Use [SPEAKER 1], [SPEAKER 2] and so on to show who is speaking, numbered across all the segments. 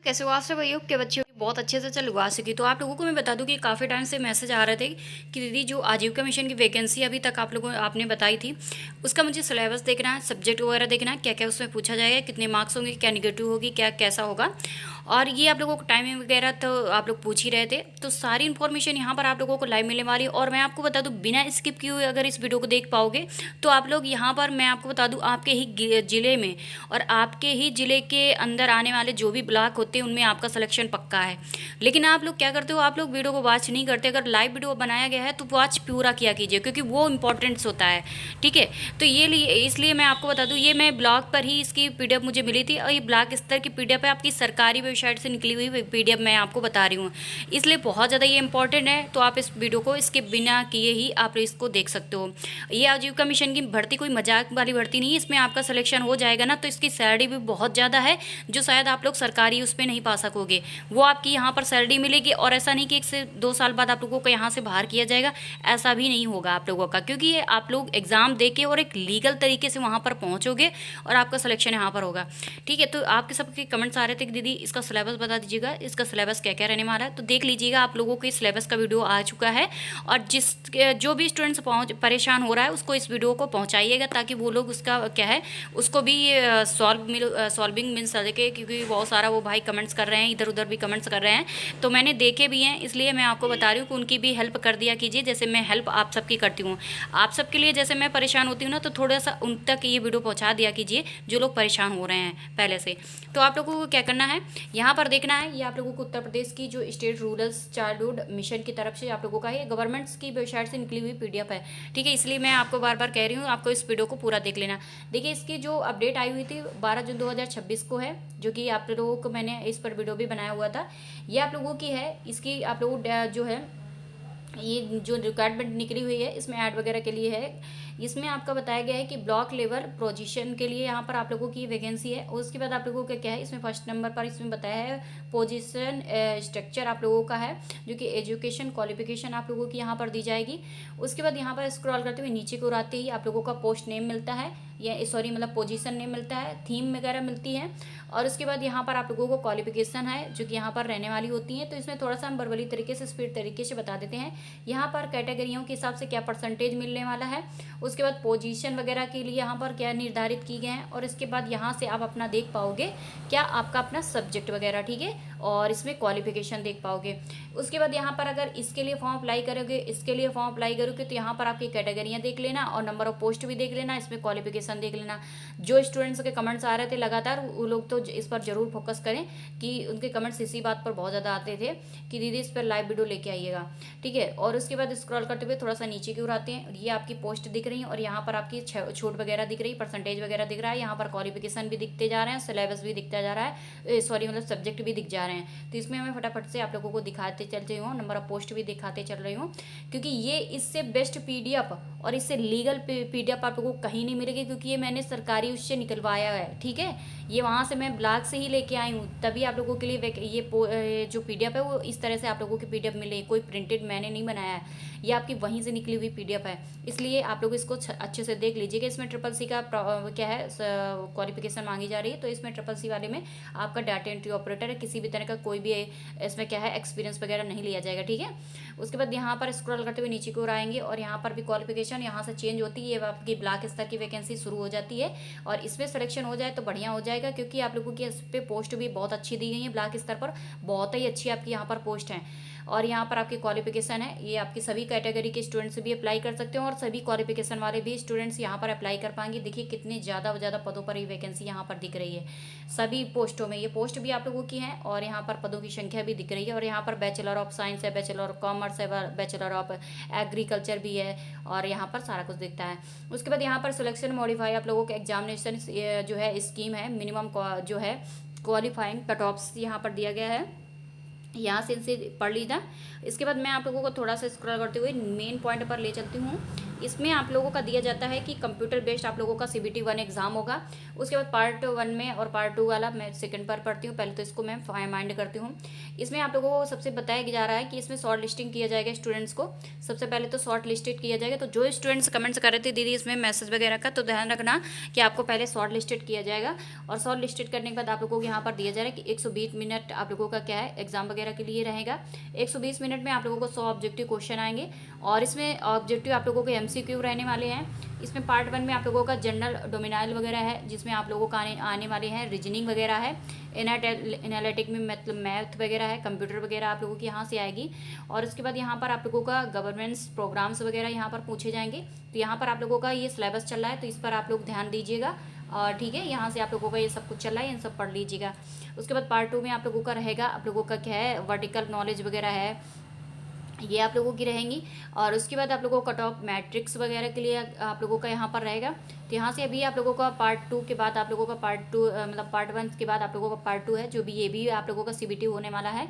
[SPEAKER 1] कैसे हो? आशा भैया के बच्चे बहुत अच्छे से चल उगा सकी। तो आप लोगों को मैं बता दूं कि काफ़ी टाइम से मैसेज आ रहे थे कि दीदी जो आजीविका मिशन की वैकेंसी अभी तक आप लोगों आपने बताई थी, उसका मुझे सिलेबस देखना है, सब्जेक्ट वगैरह देखना है, क्या क्या उसमें पूछा जाएगा, कितने मार्क्स होंगे, क्या निगेटिव होगी, क्या कैसा होगा। और ये आप लोगों को टाइमिंग वगैरह तो आप लोग पूछ ही रहे थे, तो सारी इन्फॉर्मेशन यहाँ पर आप लोगों को लाइव मिलने वाली है। और मैं आपको बता दूँ, बिना स्किप किए हुए अगर इस वीडियो को देख पाओगे तो आप लोग यहाँ पर, मैं आपको बता दूँ, आपके ही ज़िले में और आपके ही ज़िले के अंदर आने वाले जो भी ब्लॉक होते हैं उनमें आपका सिलेक्शन पक्का है। लेकिन आप लोग क्या करते हो, आप लोग वीडियो को वॉच नहीं करते। अगर लाइव वीडियो बनाया गया है तो वॉच पूरा किया कीजिए, क्योंकि वो इंपॉर्टेंट्स होता है। ठीक है, तो ये लिए इसलिए मैं आपको बता दूं, ये मैं ब्लॉग पर ही इसकी पीडीएफ मुझे मिली थी, और ये ब्लॉग स्तर की पीडीएफ है, आपकी सरकारी वेबसाइट से निकली हुई पीडीएफ मैं आपको बता रही हूँ। इसलिए बहुत ज़्यादा ये इंपॉर्टेंट है, तो आप इस वीडियो को इसके बिना किए ही आप इसको देख सकते हो। ये आजीविका मिशन की भर्ती कोई मजाक वाली भर्ती नहीं है, इसमें आपका सिलेक्शन हो जाएगा ना तो इसकी सैलरी भी बहुत ज़्यादा है, जो शायद आप लोग सरकारी उस पर नहीं पा सकोगे। वो आपकी यहाँ पर सैलरी मिलेगी, और ऐसा नहीं कि 1 से 2 साल बाद आप लोगों को यहाँ से बाहर किया जाएगा, ऐसा भी नहीं होगा आप लोगों का, क्योंकि ये आप लोग एग्ज़ाम दे के और एक लीगल तरीके से वहाँ पर पहुँचोगे और आपका सिलेक्शन यहाँ पर होगा। ठीक है, तो आपके सबके कमेंट्स आ रहे थे कि दीदी इसका सिलेबस बता दीजिएगा, इसका सिलेबस क्या क्या रहने वाला है। तो देख लीजिएगा, आप लोगों के सिलेबस का वीडियो आ चुका है, और जो भी स्टूडेंट्स परेशान हो रहा है उसको इस वीडियो को पहुँचाइएगा, ताकि वो लोग उसका क्या है उसको भी सॉल्विंग मिल सके, क्योंकि बहुत सारा वो भाई कमेंट्स कर रहे हैं, इधर उधर भी कमेंट्स कर रहे हैं, तो मैंने देखे भी हैं, इसलिए मैं आपको बता रही हूँ कि उनकी भी हेल्प कर दिया कीजिए, जैसे मैं हेल्प आप सबकी करती हूँ। आप सबके लिए जैसे मैं परेशान होती हूँ ना, तो थोड़ा सा उन तक ये वीडियो पहुँचा दिया कीजिए जो लोग परेशान हो रहे हैं पहले से। तो आप लोगों को क्या करना है, यहाँ पर देखना है, ये आप लोगों को उत्तर प्रदेश की जो स्टेट रूरल चाइल्डहुड मिशन की तरफ से आप लोगों का, ये गवर्नमेंट्स की वेबसाइट से निकली हुई पीडीएफ है। ठीक है, इसलिए मैं आपको बार बार कह रही हूँ, आपको इस वीडियो को पूरा देख लेना। देखिए, इसकी जो अपडेट आई हुई थी 12 जून 2026 को है, जो कि आप लोगों को मैंने इस पर वीडियो भी बनाया हुआ था। ये आप लोगों की है, इसकी आप लोगों जो है ये जो रिक्वायरमेंट निकली हुई है, इसमें ऐड वगैरह के लिए है। इसमें आपका बताया गया है कि ब्लॉक लेवल पोजीशन के लिए यहाँ पर आप लोगों की वैकेंसी है। उसके बाद आप लोगों का क्या है, इसमें फर्स्ट नंबर पर इसमें बताया है पोजीशन स्ट्रक्चर आप लोगों का है, जो कि एजुकेशन क्वालिफिकेशन आप लोगों की यहाँ पर दी जाएगी। उसके बाद यहाँ पर स्क्रॉल करते हुए नीचे को आते ही आप लोगों का पोस्ट नेम मिलता है, या सॉरी मतलब पोजीशन नेम मिलता है, थीम वगैरह मिलती है। और उसके बाद यहाँ पर आप लोगों को क्वालिफिकेशन है जो कि यहाँ पर रहने वाली होती है। तो इसमें थोड़ा सा हम वर्बली तरीके से स्पीड तरीके से बता देते हैं। यहाँ पर कैटेगरियों के हिसाब से क्या परसेंटेज मिलने वाला है, उसके बाद पोजीशन वगैरह के लिए यहाँ पर क्या निर्धारित की गए हैं, और इसके बाद यहाँ से आप अपना देख पाओगे क्या आपका अपना सब्जेक्ट वगैरह। ठीक है, और इसमें क्वालिफिकेशन देख पाओगे। उसके बाद यहाँ पर अगर इसके लिए फॉर्म अप्लाई करोगे, इसके लिए फॉर्म अप्लाई करोगे, तो यहाँ पर आपकी कैटेगरियाँ देख लेना और नंबर ऑफ पोस्ट भी देख लेना, इसमें क्वालिफिकेशन देख लेना। जो स्टूडेंट्स के कमेंट्स आ रहे थे लगातार, वो लोग तो इस पर जरूर फोकस करें, कि उनके कमेंट्स इसी बात पर बहुत ज़्यादा आते थे कि दीदी इस पर लाइव वीडियो लेके आइएगा। ठीक है, और उसके बाद स्क्रॉल करते हुए थोड़ा सा नीचे की ओर आते हैं, ये आपकी पोस्ट दिख रही है, और यहाँ पर आपकी छूट वगैरह दिख रही है, परसेंटेज वगैरह दिख रहा है, यहाँ पर क्वालिफिकेशन भी दिखते जा रहे हैं, सिलेबस भी दिखता जा रहा है, सॉरी मतलब सब्जेक्ट भी दिख जा रहे हैं। तो इसमें मैं फटाफट से आप लोगों को दिखाते चलती हूँ, नंबर ऑफ पोस्ट भी दिखाते चल रही हूँ, क्योंकि ये इससे बेस्ट पीडीएफ और इससे लीगल पीडीएफ आप लोगों को कहीं नहीं मिलेगी, क्योंकि ये मैंने सरकारी उससे निकलवाया है। ठीक है, ये वहाँ से मैं ब्लॉग से ही लेके आई हूँ, तभी आप लोगों के लिए ये जो पीडीएफ है वो इस तरह से आप लोगों की पीडीएफ मिले, कोई प्रिंटेड मैंने नहीं बनाया है, ये आपकी वहीं से निकली हुई पीडीएफ है। इसलिए आप लोग इसको अच्छे से देख लीजिएगा। इसमें CCC का क्या है क्वालिफिकेशन मांगी जा रही है, तो इसमें CCC वाले में आपका डाटा एंट्री ऑपरेटर है, किसी भी तरह का कोई भी इसमें क्या है एक्सपीरियंस वगैरह नहीं लिया जाएगा। ठीक है, उसके बाद यहाँ पर स्क्रॉल करते हुए नीचे की ओर आएंगे, और यहाँ पर भी क्वालिफिकेशन यहाँ से चेंज होती है, आपकी ब्लॉक स्तर की वैकेंसी शुरू हो जाती है, और इसमें सिलेक्शन हो जाए तो बढ़िया हो जाएगा, क्योंकि आप लोगों की इस पर पोस्ट भी बहुत अच्छी दी गई है, ब्लॉक स्तर पर बहुत ही अच्छी आपकी यहाँ पर पोस्ट है। और यहाँ पर आपकी क्वालिफिकेशन है, ये आपकी सभी कैटेगरी के स्टूडेंट्स भी अप्लाई कर सकते हो, और सभी क्वालिफिकेशन वाले भी स्टूडेंट्स यहाँ पर अप्लाई कर पाएंगे। देखिए कितने ज़्यादा पदों पर ये वैकेंसी यहाँ पर दिख रही है, सभी पोस्टों में ये पोस्ट भी आप लोगों की हैं, और यहाँ पर पदों की संख्या भी दिख रही है। और यहाँ पर बैचलर ऑफ साइंस है, बैचलर ऑफ कॉमर्स है, बैचलर ऑफ एग्रीकल्चर भी है, और यहाँ पर सारा कुछ दिखता है। उसके बाद यहाँ पर सिलेक्शन मॉडिफाई आप लोगों के एग्जामिनेशन जो है स्कीम है, मिनिमम जो है क्वालिफाइंग कट ऑफ्स यहाँ पर दिया गया है। यहाँ से इनसे पढ़ लीजिए। इसके बाद मैं आप लोगों को थोड़ा सा स्क्रॉल करते हुए मेन पॉइंट पर ले चलती हूँ। इसमें आप लोगों का दिया जाता है कि कंप्यूटर बेस्ड आप लोगों का CBT 1 एग्जाम होगा। उसके बाद पार्ट 1 में और पार्ट 2 वाला मैं सेकंड पर पढ़ती हूँ, पहले तो इसको मैं माइंड करती हूँ। इसमें आप लोगों को सबसे बताया जा रहा है कि इसमें शॉर्ट लिस्टिंग किया जाएगा स्टूडेंट्स को। सबसे पहले तो शॉर्ट लिस्टेड किया जाएगा। तो जो स्टूडेंट्स कमेंट्स कर रहे थे दीदी इसमें मैसेज वगैरह का, तो ध्यान रखना कि आपको पहले शॉर्ट लिस्टेड किया जाएगा। और शॉर्ट लिस्टेड करने के बाद आप लोगों को यहाँ पर दिया जा रहा है कि 120 मिनट आप लोगों का क्या है एग्जाम वगैरह के लिए रहेगा। 120 मिनट में आप लोगों को 100 ऑब्जेक्टिव क्वेश्चन आएंगे और इसमें ऑब्जेक्टिव आप लोगों के MCQ रहने वाले हैं। इसमें पार्ट 1 में आप लोगों का जनरल डोमिनाइल वगैरह है, जिसमें आप लोगों का आने वाले हैं रीजनिंग वगैरह है, एनालिटिक में मतलब मैथ वगैरह है, कंप्यूटर वगैरह आप लोगों की यहाँ से आएगी। और उसके बाद यहाँ पर आप लोगों का गवर्नेंस प्रोग्राम्स वगैरह यहाँ पर पूछे जाएंगे। तो यहाँ पर आप लोगों का ये सिलेबस चल रहा है, तो इस पर आप लोग ध्यान दीजिएगा। और ठीक है, यहाँ से आप लोगों का ये सब कुछ चल रहा है, इन सब पढ़ लीजिएगा। उसके बाद पार्ट 2 में आप लोगों का रहेगा, आप लोगों का क्या है वर्टिकल नॉलेज वगैरह है, ये आप लोगों की रहेंगी। और उसके बाद आप लोगों को कट ऑफ मैट्रिक्स वगैरह के लिए आप लोगों का यहाँ पर रहेगा। तो यहाँ से अभी आप लोगों का पार्ट 2 के बाद आप लोगों का पार्ट 2 मतलब पार्ट 1 के बाद आप लोगों का पार्ट 2 है, जो भी ये भी आप लोगों का CBT होने वाला है,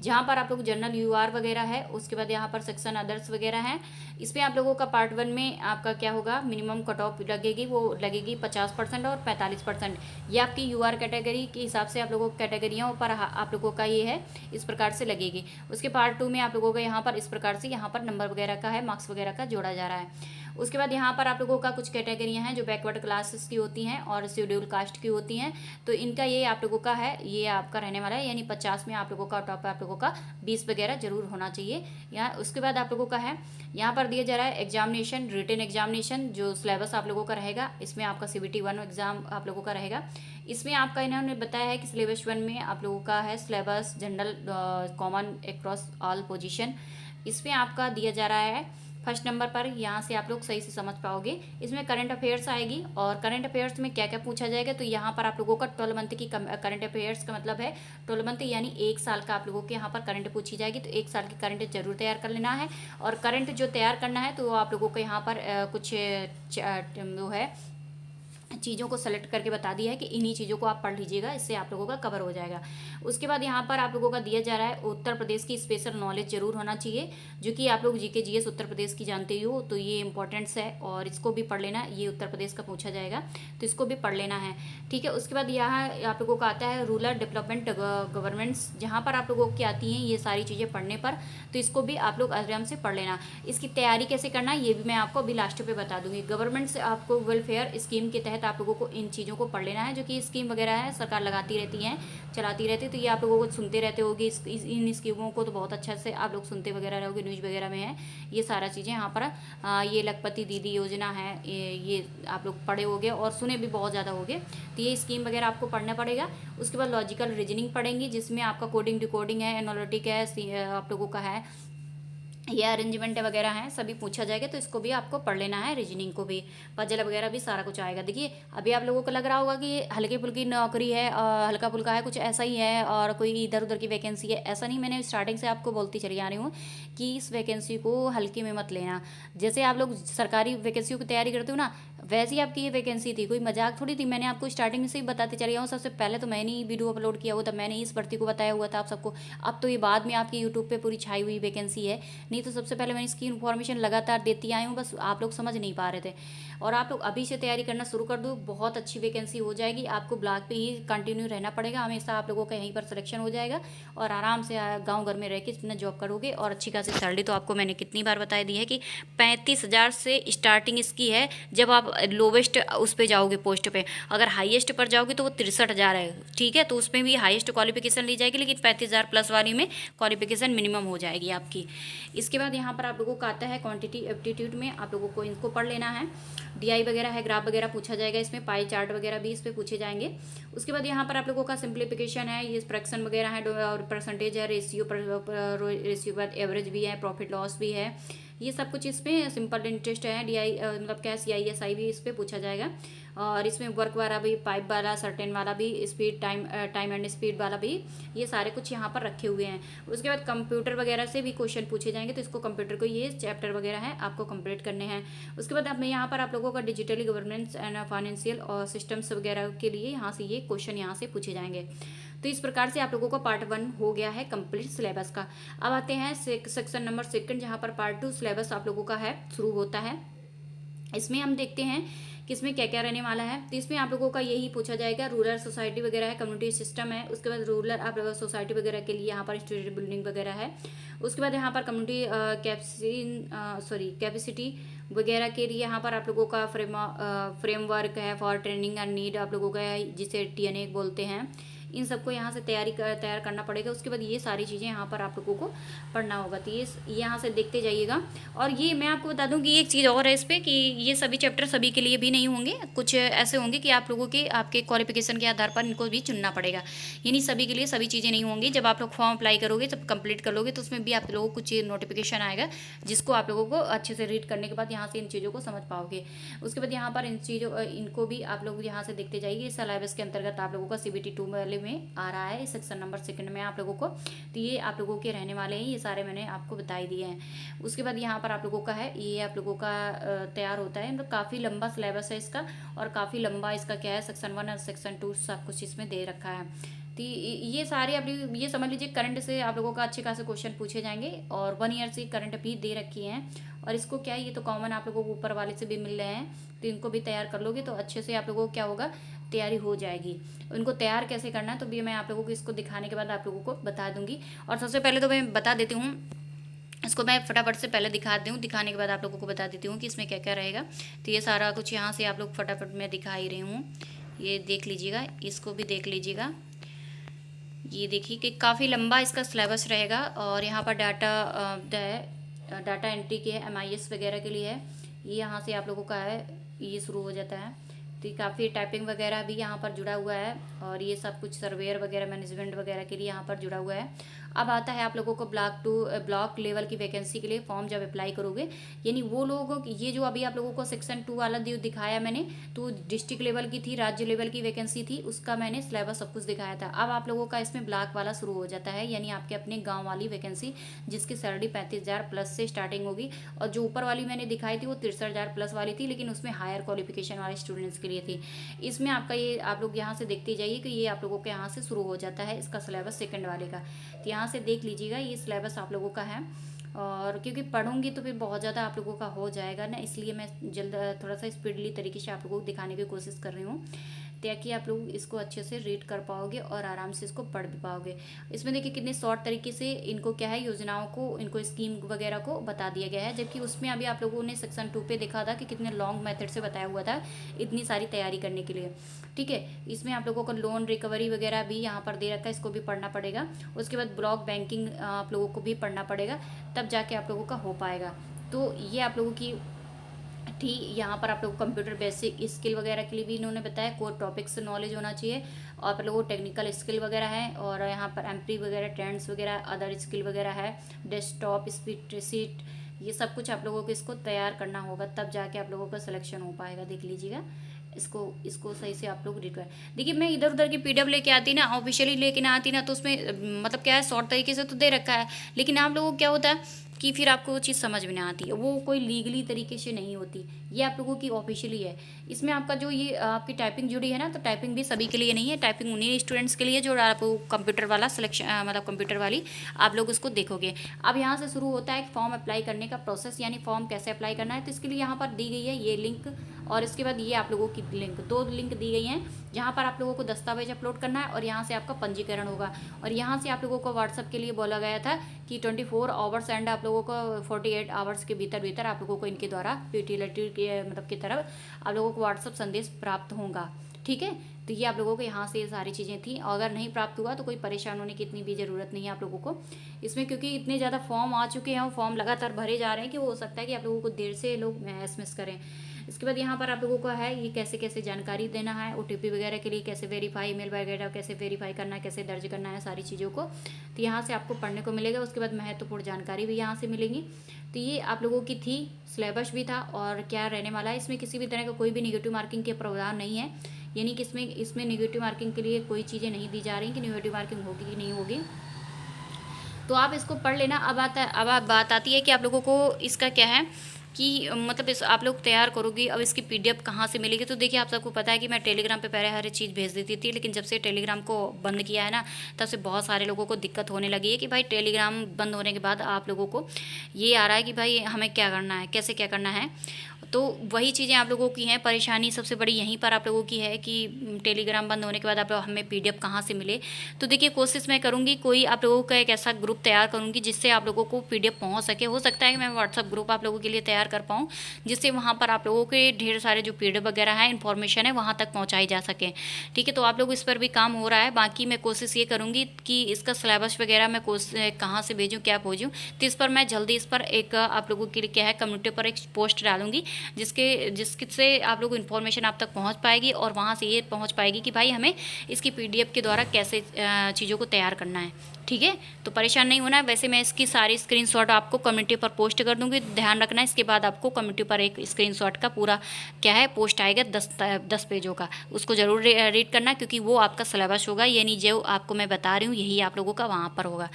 [SPEAKER 1] जहाँ पर आप लोग जनरल UR वगैरह है। उसके बाद यहाँ पर सेक्शन अदर्स वगैरह है। इसमें आप लोगों का पार्ट 1 में आपका क्या होगा, मिनिमम कट ऑफ लगेगी, वो लगेगी 50% और 45%। ये आपकी UR कैटेगरी के हिसाब से आप लोगों को कैटेगरियों पर आप लोगों का ये है इस प्रकार से लगेगी। उसके पार्ट 2 में आप लोगों का यहाँ पर इस प्रकार से यहाँ पर नंबर वगैरह का है, मार्क्स वगैरह का जोड़ा जा रहा है। उसके बाद यहाँ पर आप लोगों का कुछ कैटेगरियाँ हैं जो बैकवर्ड क्लासेस की होती हैं और शेड्यूल कास्ट की होती हैं। तो इनका ये आप लोगों का है, ये आपका रहने वाला है, यानी 50 में आप लोगों का टॉप आप लोगों का 20 वगैरह जरूर होना चाहिए यहाँ। उसके बाद आप लोगों का है यहाँ पर दिया जा रहा है एग्जामिनेशन, रिटन एग्जामिनेशन, जो सिलेबस आप लोगों का रहेगा। इसमें आपका CBT 1 एग्जाम आप लोगों का रहेगा। इसमें आपका इन्होंने बताया है कि सिलेबस 1 में आप लोगों का है syllabus general common across all position. इसमें आपका दिया जा रहा है फर्स्ट नंबर पर, यहाँ से आप लोग सही से समझ पाओगे। इसमें करंट अफेयर्स आएगी और करंट अफेयर्स में क्या क्या पूछा जाएगा। तो यहाँ पर आप लोगों का 12 मंथ की करंट अफेयर्स का मतलब है 12 मंथ यानी 1 साल का आप लोगों के यहाँ पर करंट पूछी जाएगी। तो 1 साल की करंट जरूर तैयार कर लेना है। और करंट जो तैयार करना है तो आप लोगों को यहाँ पर कुछ वो है चीज़ों को सेलेक्ट करके बता दिया है कि इन्हीं चीज़ों को आप पढ़ लीजिएगा, इससे आप लोगों का कवर हो जाएगा। उसके बाद यहाँ पर आप लोगों का दिया जा रहा है उत्तर प्रदेश की स्पेशल नॉलेज जरूर होना चाहिए, जो कि आप लोग GK GS उत्तर प्रदेश की जानते ही हो, तो ये इंपॉर्टेंट्स है और इसको भी पढ़ लेना। ये उत्तर प्रदेश का पूछा जाएगा तो इसको भी पढ़ लेना है, ठीक है। उसके बाद यहाँ आप लोगों का आता है रूरल डेवलपमेंट गवर्नमेंट्स, जहाँ पर आप लोगों की आती हैं ये सारी चीज़ें पढ़ने पर, तो इसको भी आप लोग आराम से पढ़ लेना। इसकी तैयारी कैसे करना ये भी मैं आपको अभी लास्ट पे बता दूंगी। गवर्नमेंट से आपको वेलफेयर स्कीम के तहत आप लोगों को इन चीज़ों को पढ़ लेना है, जो कि स्कीम वगैरह है सरकार लगाती रहती है, चलाती रहती है। तो ये आप लोगों को सुनते रहते होगे, इन स्कीमों को तो बहुत अच्छा से आप लोग सुनते वगैरह रहोगे, न्यूज़ वगैरह में है ये सारा चीज़ें यहाँ पर। ये लखपति दीदी योजना है, ये आप लोग पढ़े होगे और सुने भी बहुत ज़्यादा होगे। तो ये स्कीम वगैरह आपको पढ़ना पड़ेगा। उसके बाद लॉजिकल रीजनिंग पढ़ेंगी, जिसमें आपका कोडिंग डिकोडिंग है, एनालिटिक है, आप लोगों का है, ये अरेंजमेंट वगैरह हैं, सभी पूछा जाएगा। तो इसको भी आपको पढ़ लेना है, रीजनिंग को भी, पजल वगैरह भी सारा कुछ आएगा। देखिए अभी आप लोगों को लग रहा होगा कि हल्की फुल्की नौकरी है, हल्का फुल्का है, कुछ ऐसा ही है और कोई इधर उधर की वैकेंसी है, ऐसा नहीं। मैंने स्टार्टिंग से आपको बोलती चली आ रही हूँ कि इस वैकेंसी को हल्के में मत लेना। जैसे आप लोग सरकारी वैकेंसियों की तैयारी करते हो ना, वैसे ही आपकी ये वैकेंसी थी, कोई मजाक थोड़ी थी। मैंने आपको स्टार्टिंग से ही बताती चली हूँ, सबसे पहले तो मैंने ही वीडियो अपलोड किया हुआ था, मैंने ही इस भर्ती को बताया हुआ था आप सबको। अब तो ये बाद में आपकी यूट्यूब पे पूरी छाई हुई वैकेंसी है, नहीं तो सबसे पहले मैंने इसकी इन्फॉर्मेशन लगातार देती आई हूँ, बस आप लोग समझ नहीं पा रहे थे। और आप लोग अभी से तैयारी करना शुरू कर दो, बहुत अच्छी वैकेंसी हो जाएगी। आपको ब्लॉक पे ही कंटिन्यू रहना पड़ेगा हमेशा, आप लोगों का यहीं पर सिलेक्शन हो जाएगा और आराम से गाँव घर में रह के अपना जॉब करोगे। और अच्छी खासी सैलरी तो आपको मैंने कितनी बार बता दी है कि 35,000 से स्टार्टिंग इसकी है। जब आप लोवेस्ट उस पर जाओगे पोस्ट पे, अगर हाईएस्ट पर जाओगे तो वो 63,000 है, ठीक है। तो उसमें भी हाईएस्ट क्वालिफिकेशन ली जाएगी, लेकिन 35,000 प्लस वाली में क्वालिफिकेशन मिनिमम हो जाएगी आपकी। इसके बाद यहाँ पर आप लोगों का आता है क्वांटिटी एप्टीट्यूड में, आप लोगों को इनको पढ़ लेना है। DI वगैरह है, ग्राफ वगैरह पूछा जाएगा, इसमें पाई चार्ट वगैरह भी इस पर पूछे जाएंगे। उसके बाद यहाँ पर आप लोगों का सिंप्लीफिकेशन है, ये फ्रैक्शन वगैरह है और परसेंटेज है, रेशियो रेशियो बाद एवरेज भी है, प्रॉफिट लॉस भी है, ये सब कुछ इसमें सिंपल इंटरेस्ट है, DI मतलब क्या CISI भी इस पर पूछा जाएगा। और इसमें वर्क वाला भी, पाइप वाला, सर्टेन वाला भी, स्पीड टाइम एंड स्पीड वाला भी, ये सारे कुछ यहाँ पर रखे हुए हैं। उसके बाद कंप्यूटर वगैरह से भी क्वेश्चन पूछे जाएंगे, तो इसको कंप्यूटर को ये चैप्टर वगैरह है आपको कंप्लीट करने हैं। उसके बाद अब यहाँ पर आप लोगों का डिजिटली गवर्नेंस एंड फाइनेंशियल और सिस्टम्स वगैरह के लिए यहाँ से ये क्वेश्चन यहाँ से पूछे जाएंगे। तो इस प्रकार से आप लोगों का पार्ट 1 हो गया है कंप्लीट सिलेबस का। अब आते हैं सेक्शन नंबर 2 जहाँ पर पार्ट 2 सिलेबस आप लोगों का है शुरू होता है। इसमें हम देखते हैं कि इसमें क्या क्या रहने वाला है। तो इसमें आप लोगों का यही पूछा जाएगा, रूरल सोसाइटी वगैरह है, कम्युनिटी सिस्टम है, उसके बाद रूरल आप लोगों सोसाइटी वगैरह के लिए यहाँ पर स्टूडेंट बिल्डिंग वगैरह है, उसके बाद यहाँ पर कम्युनिटी कैपेसिटी वगैरह के लिए यहाँ पर आप लोगों का फ्रेमवर्क है फॉर ट्रेनिंग एंड नीड आप लोगों का है, जिसे TNA बोलते हैं। इन सबको यहाँ से तैयार करना पड़ेगा। उसके बाद ये सारी चीज़ें यहाँ पर आप लोगों को पढ़ना होगा। तो ये यहाँ से देखते जाइएगा। और ये मैं आपको बता दूँ कि एक चीज़ और है इस पर कि ये सभी चैप्टर सभी के लिए भी नहीं होंगे, कुछ ऐसे होंगे कि आप लोगों के आपके क्वालिफिकेशन के आधार पर इनको भी चुनना पड़ेगा, यानी सभी के लिए सभी चीज़ें नहीं होंगी। जब आप लोग फॉर्म अप्लाई करोगे, जब कंप्लीट कर लोगे, तो उसमें भी आप लोगों को कुछ नोटिफिकेशन आएगा, जिसको आप लोगों को अच्छे से रीड करने के बाद यहाँ से इन चीज़ों को समझ पाओगे। उसके बाद यहाँ पर इनको भी आप लोग यहाँ से देखते जाइए। इस सिलेबस के अंतर्गत आप लोगों का CBT 2 वाले में आ रहा है, सेक्शन नंबर 2 में आप लोगों को। तो ये आप लोगों के रहने वाले हैं, ये सारे मैंने आपको बता ही दिए हैं। उसके बाद यहाँ पर आप लोगों का है, ये आप लोगों का तैयार होता है। मतलब काफ़ी लंबा सिलेबस है इसका, और काफ़ी लंबा इसका क्या है, सेक्शन 1 और सेक्शन 2 सब कुछ इसमें दे रखा है। तो ये सारे आप ये समझ लीजिए करंट से आप लोगों का अच्छे खासे क्वेश्चन पूछे जाएंगे, और 1 ईयर से करंट भी दे रखी हैं। और इसको क्या है, ये तो कॉमन आप लोगों को ऊपर वाले से भी मिल रहे हैं, तो इनको भी तैयार कर लोगे तो अच्छे से आप लोगों को क्या होगा, तैयारी हो जाएगी। उनको तैयार कैसे करना है तो भी मैं आप लोगों को इसको दिखाने के बाद आप लोगों को बता दूंगी। और सबसे पहले तो मैं बता देती हूँ, इसको मैं फटाफट से पहले दिखाती हूँ, दिखाने के बाद आप लोगों को बता देती हूँ कि इसमें क्या क्या रहेगा। तो ये सारा कुछ यहाँ से आप लोग फटाफट मैं दिखा ही रही हूँ, ये देख लीजिएगा, इसको भी देख लीजिएगा। ये देखिए कि काफ़ी लंबा इसका सिलेबस रहेगा। और यहाँ पर डाटा एंट्री के है, MIS वगैरह के लिए है, ये यहाँ से आप लोगों का है, ये शुरू हो जाता है। तो काफ़ी टाइपिंग वगैरह भी यहाँ पर जुड़ा हुआ है, और ये सब कुछ सर्वेयर वगैरह मैनेजमेंट वगैरह के लिए यहाँ पर जुड़ा हुआ है। अब आता है आप लोगों को ब्लॉक लेवल की वैकेंसी के लिए फॉर्म जब अप्लाई करोगे, यानी वो लोगों ये जो अभी आप लोगों को सेक्शन 2 वाला दिखाया मैंने, तो डिस्ट्रिक्ट लेवल की थी, राज्य लेवल की वैकेंसी थी, उसका मैंने सिलेबस सब कुछ दिखाया था। अब आप लोगों का इसमें ब्लॉक वाला शुरू हो जाता है, यानी आपके अपने गाँव वाली वैकेंसी, जिसकी सैलरी 35,000 प्लस से स्टार्टिंग होगी। और जो ऊपर वाली मैंने दिखाई थी वो 63,000 प्लस वाली थी, लेकिन उसमें हायर क्वालिफिकेशन वाले स्टूडेंट्स के लिए थी। इसमें आपका ये आप लोग यहाँ से देखते जाइए कि ये आप लोगों के यहाँ से शुरू हो जाता है इसका सिलेबस सेकंड वाले का। तो यहाँ से देख लीजिएगा, ये सिलेबस आप लोगों का है। और क्योंकि पढ़ूंगी तो फिर बहुत ज़्यादा आप लोगों का हो जाएगा ना, इसलिए मैं जल्द थोड़ा सा स्पीडली तरीके से आप लोगों को दिखाने की कोशिश कर रही हूँ, ताकि आप लोग इसको अच्छे से रीड कर पाओगे और आराम से इसको पढ़ भी पाओगे। इसमें देखिए कितने शॉर्ट तरीके से इनको क्या है, योजनाओं को, इनको स्कीम वगैरह को बता दिया गया है। जबकि उसमें अभी आप लोगों ने सेक्शन 2 पे देखा था कि कितने लॉन्ग मेथड से बताया हुआ था इतनी सारी तैयारी करने के लिए। ठीक है, इसमें आप लोगों को लोन रिकवरी वगैरह भी यहाँ पर दे रखा है, इसको भी पढ़ना पड़ेगा। उसके बाद ब्लॉक बैंकिंग आप लोगों को भी पढ़ना पड़ेगा, तब जाके आप लोगों का हो पाएगा। तो ये आप लोगों की ठीक यहाँ पर आप लोग कंप्यूटर बेसिक स्किल वगैरह के लिए भी इन्होंने बताया, कोर टॉपिक्स नॉलेज होना चाहिए। और आप लोगों को टेक्निकल स्किल वगैरह है, और यहाँ पर एम्प्री वगैरह, ट्रेंड्स वगैरह, अदर स्किल वगैरह है, डेस्कटॉप स्प्रेडशीट, ये सब कुछ आप लोगों को इसको तैयार करना होगा, तब जाके आप लोगों का सिलेक्शन हो पाएगा। देख लीजिएगा, इसको सही से आप लोग रीड कर। देखिए मैं इधर उधर की PDF लेके आती ना, ऑफिशियली लेके ना आती ना, तो उसमें मतलब क्या है, शॉर्ट तरीके से तो दे रखा है, लेकिन आप लोगों को क्या होता है कि फिर आपको वो चीज़ समझ में ना आती है, वो कोई लीगली तरीके से नहीं होती, ये आप लोगों की ऑफिशियली है। इसमें आपका जो ये आपकी टाइपिंग जुड़ी है ना, तो टाइपिंग भी सभी के लिए नहीं है, टाइपिंग उन्हीं स्टूडेंट्स के लिए जो आप कंप्यूटर वाला सिलेक्शन मतलब कंप्यूटर वाली आप लोग उसको देखोगे। अब यहाँ से शुरू होता है फॉर्म अप्लाई करने का प्रोसेस, यानी फॉर्म कैसे अप्लाई करना है। तो इसके लिए यहाँ पर दी गई है ये लिंक, और इसके बाद ये आप लोगों की लिंक, 2 लिंक दी गई हैं, जहाँ पर आप लोगों को दस्तावेज अपलोड करना है, और यहाँ से आपका पंजीकरण होगा। और यहाँ से आप लोगों को व्हाट्सअप के लिए बोला गया था कि 24 आवर्स एंड आप लोगों को 48 आवर्स के भीतर आप लोगों को इनके द्वारा यूटिलिटी के मतलब की तरफ आप लोगों को व्हाट्सअप संदेश प्राप्त होगा। ठीक है, तो ये आप लोगों को यहाँ से ये सारी चीज़ें थी। अगर नहीं प्राप्त हुआ तो कोई परेशान होने की इतनी भी ज़रूरत नहीं है आप लोगों को इसमें, क्योंकि इतने ज़्यादा फॉर्म आ चुके हैं और फॉर्म लगातार भरे जा रहे हैं कि हो सकता है कि आप लोगों को देर से लोग SMS करें। इसके बाद यहाँ पर आप लोगों को है ये कैसे कैसे जानकारी देना है, OTP वगैरह के लिए कैसे वेरीफाई, ईमेल वगैरह कैसे वेरीफाई करना है, कैसे दर्ज करना है, सारी चीज़ों को तो यहाँ से आपको पढ़ने को मिलेगा। उसके बाद महत्वपूर्ण जानकारी भी यहाँ से मिलेंगी। तो ये आप लोगों की थी, सिलेबस भी था और क्या रहने वाला है। इसमें किसी भी तरह का कोई भी नेगेटिव मार्किंग के प्रावधान नहीं है, यानी कि इसमें नेगेटिव मार्किंग के लिए कोई चीज़ें नहीं दी जा रही कि नेगेटिव मार्किंग होगी कि नहीं होगी, तो आप इसको पढ़ लेना। अब बात आती है कि आप लोगों को इसका क्या है कि मतलब इस आप लोग तैयार करोगी, अब इसकी पीडीएफ कहाँ से मिलेगी। तो देखिए आप सबको पता है कि मैं टेलीग्राम पे पहले हर चीज़ भेज देती थी, लेकिन जब से टेलीग्राम को बंद किया है ना, तब से बहुत सारे लोगों को दिक्कत होने लगी है कि भाई टेलीग्राम बंद होने के बाद आप लोगों को ये आ रहा है कि भाई हमें क्या करना है, कैसे क्या करना है। तो वही चीज़ें आप लोगों की हैं, परेशानी सबसे बड़ी यहीं पर आप लोगों की है कि टेलीग्राम बंद होने के बाद आप लोग हमें पीडीएफ कहाँ से मिले। तो देखिए कोशिश मैं करूँगी कोई आप लोगों का एक ऐसा ग्रुप तैयार करूँगी जिससे आप लोगों को पीडीएफ पहुँच सके। हो सकता है कि मैं व्हाट्सअप ग्रुप आप लोगों के लिए तैयार कर पाऊँ, जिससे वहाँ पर आप लोगों के ढेर सारे जो पीडीएफ वगैरह है, इन्फॉर्मेशन है, वहाँ तक पहुँचाई जा सके। ठीक है, तो आप लोग इस पर भी काम हो रहा है। बाकी मैं कोशिश ये करूँगी कि इसका सिलेबस वगैरह मैं कहाँ से भेजूँ, क्या भेजूँ, तो इस पर मैं जल्दी इस पर एक आप लोगों के लिए क्या है कम्युनिटी पर एक पोस्ट डालूंगी, जिससे आप लोग इन्फॉर्मेशन आप तक पहुंच पाएगी और वहां से ये पहुंच पाएगी कि भाई हमें इसकी पीडीएफ के द्वारा कैसे चीज़ों को तैयार करना है। ठीक है, तो परेशान नहीं होना है। वैसे मैं इसकी सारी स्क्रीनशॉट आपको कम्युनिटी पर पोस्ट कर दूंगी, ध्यान रखना है। इसके बाद आपको कम्युनिटी पर एक स्क्रीनशॉट का पूरा क्या है पोस्ट आएगा 10 पेजों का, उसको ज़रूर रीड करना, क्योंकि वो आपका सिलेबस होगा, यानी जो आपको मैं बता रही हूँ यही आप लोगों का वहाँ पर होगा।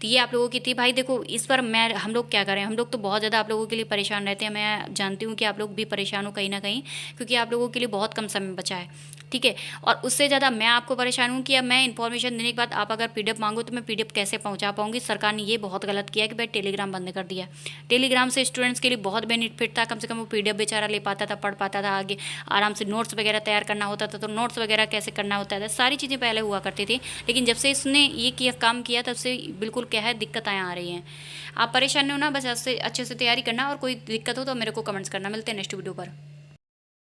[SPEAKER 1] तो ये आप लोगों की थी। भाई देखो इस पर मैं हम लोग क्या करें, हम लोग तो बहुत ज़्यादा आप लोगों के लिए परेशान रहते हैं। मैं जानती हूँ कि आप लोग भी परेशान हो कहीं ना कहीं, क्योंकि आप लोगों के लिए बहुत कम समय बचा है। ठीक है, और उससे ज़्यादा मैं आपको परेशान हूँ कि अब मैं इन्फॉर्मेशन देने के बाद आप अगर पीडीएफ मांगो तो मैं पीडीएफ कैसे पहुँचा पाऊँगी। सरकार ने ये बहुत गलत किया कि भाई टेलीग्राम बंद कर दिया। टेलीग्राम से स्टूडेंट्स के लिए बहुत बेनिफिट था, कम से कम वो पीडीएफ बेचारा ले पाता था, पढ़ पाता था, आगे आराम से नोट्स वगैरह तैयार करना होता था, तो नोट्स वगैरह कैसे करना होता था, सारी चीज़ें पहले हुआ करती थी। लेकिन जब से इसने ये किया काम किया तब से बिल्कुल क्या है दिक्कतें आ रही हैं। आप परेशान नहीं होना, बस ऐसे अच्छे से तैयारी करना, और कोई दिक्कत हो तो मेरे को कमेंट्स करना। मिलते हैं नेक्स्ट वीडियो पर।